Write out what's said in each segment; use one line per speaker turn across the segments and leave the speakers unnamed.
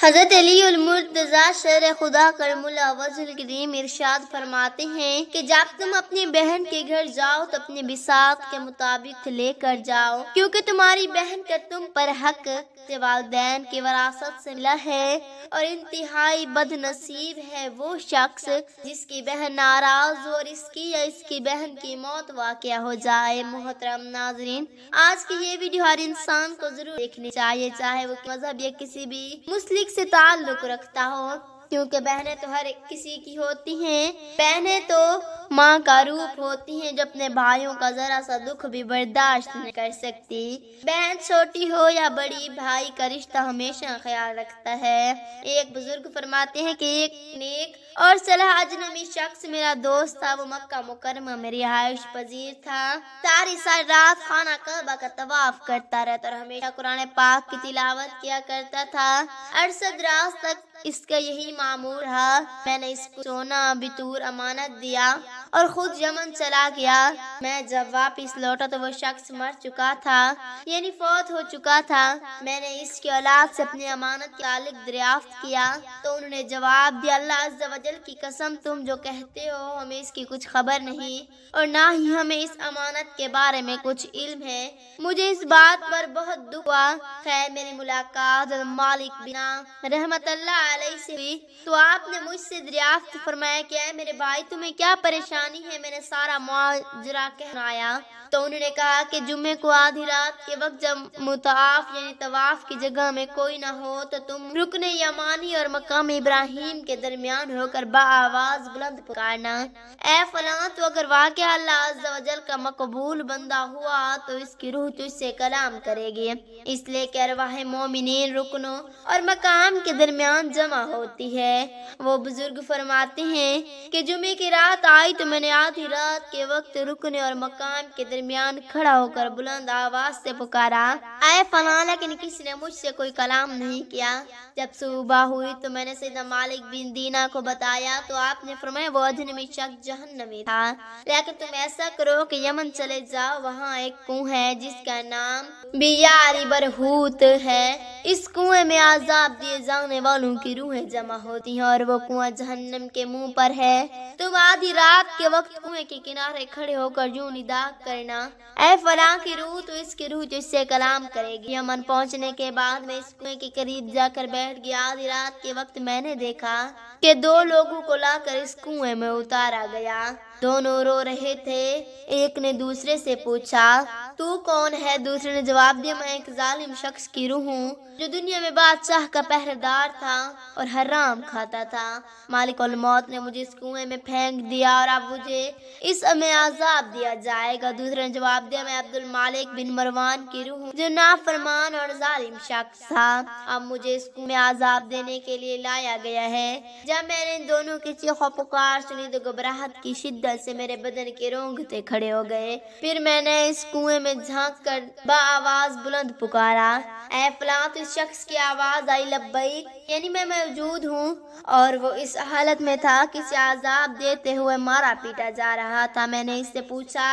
حضرت علی المرتضیٰ شرع خدا کرم اللہ وجہ کریم ارشاد فرماتے ہیں کہ جب تم اپنی بہن کے گھر جاؤ تو اپنے بساط کے مطابق لے کر جاؤ، کیونکہ تمہاری بہن کا تم پر حق والدین کی وراثت سے ملا ہے، اور انتہائی بد نصیب ہے وہ شخص جس کی بہن ناراض ہو اور اس کی یا اس کی بہن کی موت واقع ہو جائے۔ محترم ناظرین، آج کی یہ ویڈیو ہر انسان کو ضرور دیکھنی چاہیے، چاہے وہ مذہب یا کسی بھی مسلک سے تعلق رکھتا ہو، کیونکہ بہنیں تو ہر کسی کی ہوتی ہیں۔ بہنیں تو ماں کا روپ ہوتی ہیں جو اپنے بھائیوں کا ذرا سا دکھ بھی برداشت نہیں کر سکتی۔ بہن چھوٹی ہو یا بڑی، بھائی کا رشتہ ہمیشہ خیال رکھتا ہے۔ ایک بزرگ فرماتے ہیں کہ ایک نیک اور صالح اجنبی شخص میرا دوست تھا، وہ مکہ مکرمہ میں رہائش پذیر تھا، ساری رات خانہ کعبہ کا طواف کرتا رہتا اور ہمیشہ قرآن پاک کی تلاوت کیا کرتا تھا۔ ارشد راز تک اس کا یہی معمول رہا۔ میں نے اس کو سونا بطور امانت دیا اور خود یمن چلا گیا۔ میں جب واپس لوٹا تو وہ شخص مر چکا تھا، یعنی فوت ہو چکا تھا۔ میں نے اس کی اولاد سے اپنی امانت کے تعلق دریافت کیا تو انہوں نے جواب دیا، اللہ عز و جل کی قسم، تم جو کہتے ہو ہمیں اس کی کچھ خبر نہیں اور نہ ہی ہمیں اس امانت کے بارے میں کچھ علم ہے۔ مجھے اس بات پر بہت دکھ ہوا۔ خیر، میری ملاقات مالک بن رحمت اللہ علیہ سے ہوئی تو آپ نے مجھ سے دریافت فرمایا کہ اے میرے بھائی، تمہیں کیا پریشانی ہے؟ میں نے سارا ماجرا کہایا تو انہوں نے کہا کہ جمعے کو آدھی رات کے وقت جب مطاف یعنی طواف کی جگہ میں کوئی نہ ہو تو تم رکن یمانی اور مقام ابراہیم کے درمیان ہو کر بآواز بلند پکارنا، اے فلاں، تو اگر واقعہ اللہ عز و جل کا مقبول بندہ ہوا تو اس کی روح تجھ سے کلام کرے گی، اس لیے کہ ارواح مومنین رکنوں اور مقام کے درمیان جمع ہوتی ہے۔ وہ بزرگ فرماتے ہیں کہ جمعے کی رات آئی تو میں نے آدھی رات کے وقت رکن اور مقام کے درمیان کھڑا ہو کر بلند آواز سے پکارا، اے فلاں، لیکن کسی نے مجھ سے کوئی کلام نہیں کیا۔ جب صبح ہوئی تو میں نے سیدنا مالک بن دینا کو بتایا تو آپ نے فرمایا وہ اجنبی شخص جہنمی تھا، لیکن تم ایسا کرو کہ یمن چلے جاؤ، وہاں ایک کنواں ہے جس کا نام بیار برہوت ہے، اس کنویں میں عذاب دیے جانے والوں کی روحیں جمع ہوتی ہیں اور وہ کنواں جہنم کے منہ پر ہے۔ تم آدھی رات کے وقت کنویں کے کنارے کھڑے ہو کر یوں ندا کرنا، اے فلاں کی روح، تو اس کی روح تجھ سے کلام کرے گی۔ یمن پہنچنے کے بعد میں اس کنویں کے قریب جا کر بیٹھ گیا۔ آدھی رات کے وقت میں نے دیکھا کہ دو لوگوں کو لا کر اس کنویں میں اتارا گیا، دونوں رو رہے تھے۔ ایک نے دوسرے سے پوچھا، تو کون ہے؟ دوسرے نے جواب دیا، میں ایک ظالم شخص کی روح ہوں جو دنیا میں بادشاہ کا پہرے دار تھا اور حرام کھاتا تھا۔ مالک الموت نے مجھے اس کنویں میں پھینک دیا اور اب مجھے اس میں عذاب دیا جائے گا۔ دوسرے نے جواب دیا، میں عبد المالک بن مروان کی روح ہوں جو نافرمان اور ظالم شخص تھا، اب مجھے اس کنویں میں عذاب دینے کے لیے لایا گیا ہے۔ جب میں نے ان دونوں کی چیخ و پکار سنی تو گھبراہٹ کی شدت سے میرے بدن کے رونگٹے کھڑے ہو گئے۔ پھر میں نے اس کنویں میں جھانک کر بآواز بلند پکارا، اے فلاں، تو اس شخص کی آواز آئی، لبیک، یعنی میں موجود ہوں، اور وہ اس حالت میں تھا کہ اسے عذاب دیتے ہوئے مارا پیٹا جا رہا تھا۔ میں نے اس سے پوچھا،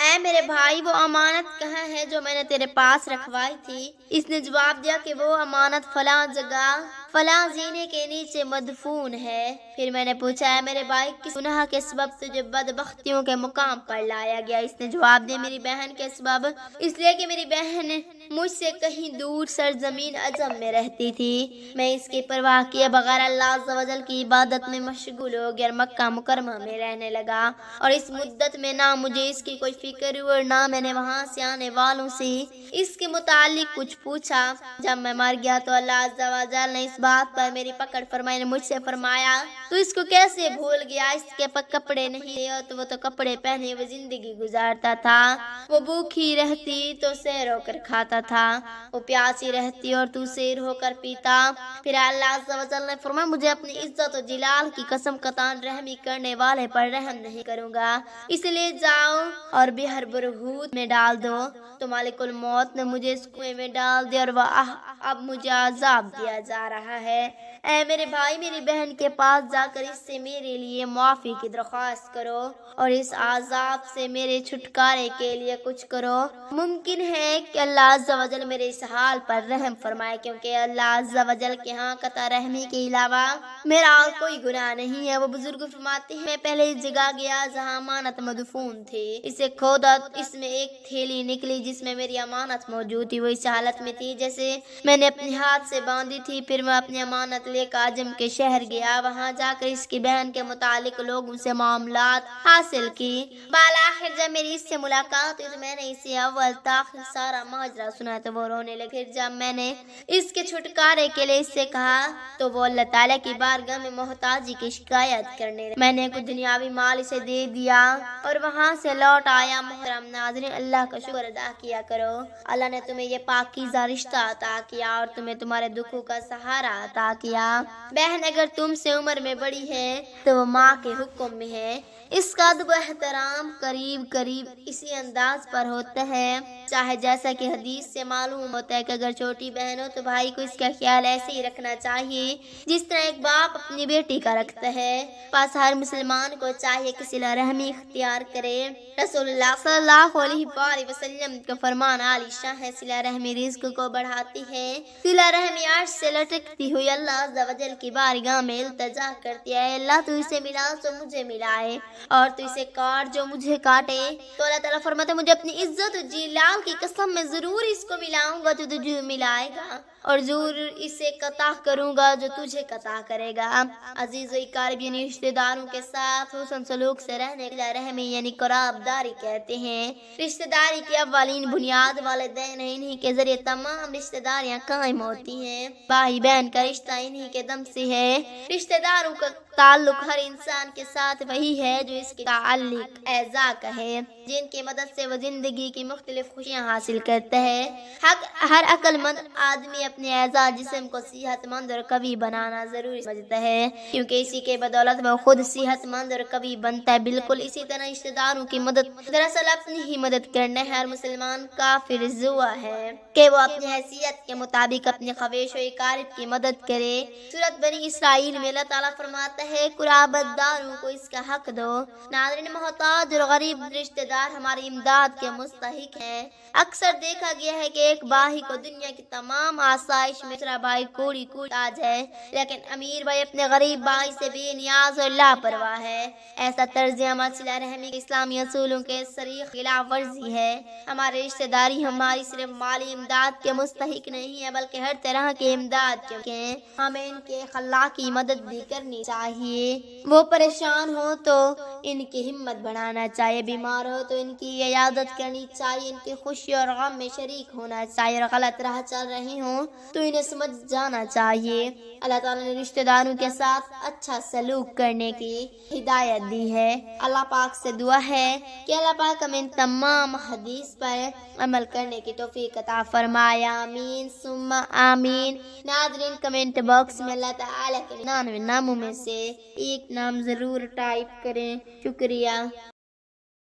اے میرے بھائی، وہ امانت کہاں ہے جو میں نے تیرے پاس رکھوائی تھی؟ اس نے جواب دیا کہ وہ امانت فلاں جگہ فلاں زینے کے نیچے مدفون ہے۔ پھر میں نے پوچھا، اے میرے بھائی، کس گناہ کے سبب تجھے بدبختیوں کے مقام پر لایا گیا؟ اس نے جواب دیا، میری بہن کے سبب، اس لیے کہ میری بہن مجھ سے کہیں دور سرزمین عجم میں رہتی تھی۔ میں اس کی پرواہ کیے بغیر اللہ عز و جل کی عبادت میں مشغول ہو گیا اور مکہ مکرمہ میں رہنے لگا، اور اس مدت میں نہ مجھے اس کی کوئی فکر ہوئی اور نہ میں نے وہاں سے آنے والوں سے اس کے متعلق کچھ پوچھا۔ جب میں مر گیا تو اللہ عز و جل نے اس بات پر میری پکڑ فرمائی، نے مجھ سے فرمایا، تو اس کو کیسے بھول گیا؟ اس کے پاس کپڑے نہیں اور وہ تو کپڑے پہنے ہوئے زندگی گزارتا تھا۔ وہ بھوکھی رہتی تو سیر ہو کر کھاتا تھا، وہ پیاسی رہتی اور تو سیر ہو کر پیتا۔ پھر اللہ عز و جل نے فرمایا، مجھے اپنی عزت و جلال کی قسم، قطعاً رحمی کرنے والے پر رحم نہیں کروں گا، اس لیے جاؤ اور بحر برہوت میں ڈال دو۔ تو مالک الموت نے مجھے اس کنویں میں ڈال دیا اور اب مجھے عذاب دیا جا رہا ہے۔ اے میرے بھائی میری بہن کے پاس جا کر اس سے میرے لیے معافی کی درخواست کرو اور اس عذاب سے میرے چھٹکارے کے لیے کچھ کرو۔ ممکن ہے کہ اللہ عز و جل میرے اس حال پر رحم فرمائے، کیونکہ اللہ عز و جل کے ہاں قطع رحمی کے علاوہ میرا اور کوئی گناہ نہیں ہے۔ وہ بزرگ فرماتے ہیں، میں پہلے اس جگہ گیا جہاں امانت مدفون تھی، اسے کھودا، اس میں ایک تھیلی نکلی جس میں میری امانت موجود تھی۔ وہ اس حالت میں تھی جیسے میں نے اپنے ہاتھ سے باندھی تھی۔ پھر میں اپنی امانت لے کر عجم کے شہر گیا، وہاں جا کر اس کی بہن کے متعلق لوگوں سے معاملات حاصل کی۔ بالآخر جب میری اس سے ملاقات ہوئی تو میں نے اسے اول تاخیر سارا ماجرا سنا تو وہ رونے لگی۔ پھر جب میں نے اس کے چھٹکارے کے لیے اس سے کہا تو وہ اللہ تعالیٰ کی بارگاہ میں محتاجی کی شکایت کرنے لگی۔ میں نے کچھ دنیاوی مال اسے دے دیا اور وہاں سے لوٹ آیا۔ محترم ناظرین، اللہ کا شکر ادا کیا کرو، اللہ نے تمہیں یہ پاکیزہ رشتہ عطا کیا اور تمہیں تمہارے دکھوں کا سہارا عطا کیا۔ بہن اگر تم سے عمر میں بڑی ہے تو وہ ماں کے حکم میں ہے، اس کا ادب و احترام قریب اسی انداز پر ہوتا ہے، چاہے جیسا کہ حدیث سے معلوم ہوتا ہے کہ اگر چھوٹی بہن ہو تو بھائی کو اس کا خیال ایسے ہی رکھنا چاہیے جس طرح ایک باپ اپنی بیٹی کا رکھتا ہے۔ پس ہر مسلمان کو چاہیے کہ صلہ رحمی اختیار کرے۔ رسول اللہ صلی اللہ علیہ وآلہ وسلم کا فرمان عالی شان ہے، صلہ رحمی رزق کو بڑھاتی ہے۔ صلہ رحمی عرش سے لٹکتی ہوئی اللہ عز و جل کی بارگاہ میں التجا کرتی ہے، اللہ تو اسے ملا تو مجھے ملائے اور تو اسے کاٹ جو مجھے کاٹے۔ تو اللہ تعالیٰ فرماتا ہے، مجھے اپنی عزت و جلال کی قسم میں ضرور اس کو ملاؤں گا جو تجھے ملائے گا اور ضرور اسے قطع کروں گا جو تجھے قطع کرے گا۔ عزیز و اقارب یعنی رشتہ داروں کے ساتھ حسن سلوک سے رہنے صلہ رحمی یعنی قراب داری کہتے ہیں۔ رشتہ داری کی اولین بنیاد والدین ہیں، انہی کے ذریعے تمام رشتہ داریاں قائم ہوتی ہیں۔ بھائی بہن کا رشتہ انہی کے دم سے ہے۔ رشتہ داروں کا تعلق ہر انسان کے ساتھ وہی ہے جو اس کے تعلق اعزا کا ہے، جن کی مدد سے وہ زندگی کی مختلف خوشیاں حاصل کرتا ہے۔ ہر عقل مند آدمی اپنے اعزا جسم کو صحت مند اور قوی بنانا ضروری سمجھتا ہے، کیونکہ اسی کے بدولت وہ خود صحت مند اور قوی بنتا ہے۔ بالکل اسی طرح رشتہ داروں کی مدد دراصل اپنی ہی مدد کرنا ہے۔ ہر مسلمان کا فرض ہے کہ وہ اپنی حیثیت کے مطابق اپنے خویش و اقارب کی مدد کرے۔ سورۃ بنی اسرائیل میں اللہ تعالیٰ فرماتا ہے، قرابت داروں کو اس کا حق دو۔ ناظرین، محتاج اور غریب رشتہ دار ہماری امداد کے مستحق ہیں۔ اکثر دیکھا گیا ہے کہ ایک بھائی کو دنیا کی تمام آسائش میں دوسرا بھائی کوڑی تاج ہے، لیکن امیر بھائی اپنے غریب بھائی سے بے نیاز اور لاپرواہ ہے۔ ایسا طرز عمل صلہ رحمی کے اسلامی اصولوں کے صریح خلاف ورزی ہے۔ ہمارے رشتہ داری ہماری صرف مالی امداد کے مستحق نہیں ہے بلکہ ہر طرح کی امداد کے ہیں۔ ہمیں ان کے اخلاقی مدد بھی کرنی چاہیے۔ وہ پریشان ہو تو ان کی ہمت بڑھانا چاہیے، بیمار ہو تو ان کی عیادت کرنی چاہیے، ان کی خوشی اور غم میں شریک ہونا چاہیے، اور غلط راہ چل رہے ہوں تو انہیں سمجھ جانا چاہیے۔ اللہ تعالیٰ نے رشتہ داروں کے ساتھ اچھا سلوک کرنے کی ہدایت دی ہے۔ اللہ پاک سے دعا ہے کہ اللہ پاک ہمیں ان تمام حدیث پر عمل کرنے کی توفیق عطا فرمائے، آمین ثم آمین۔ ناظرین، کمنٹ باکس میں اللہ تعالیٰ کے 99 ناموں میں سے ایک نام ضرور ٹائپ کریں۔ شکریہ۔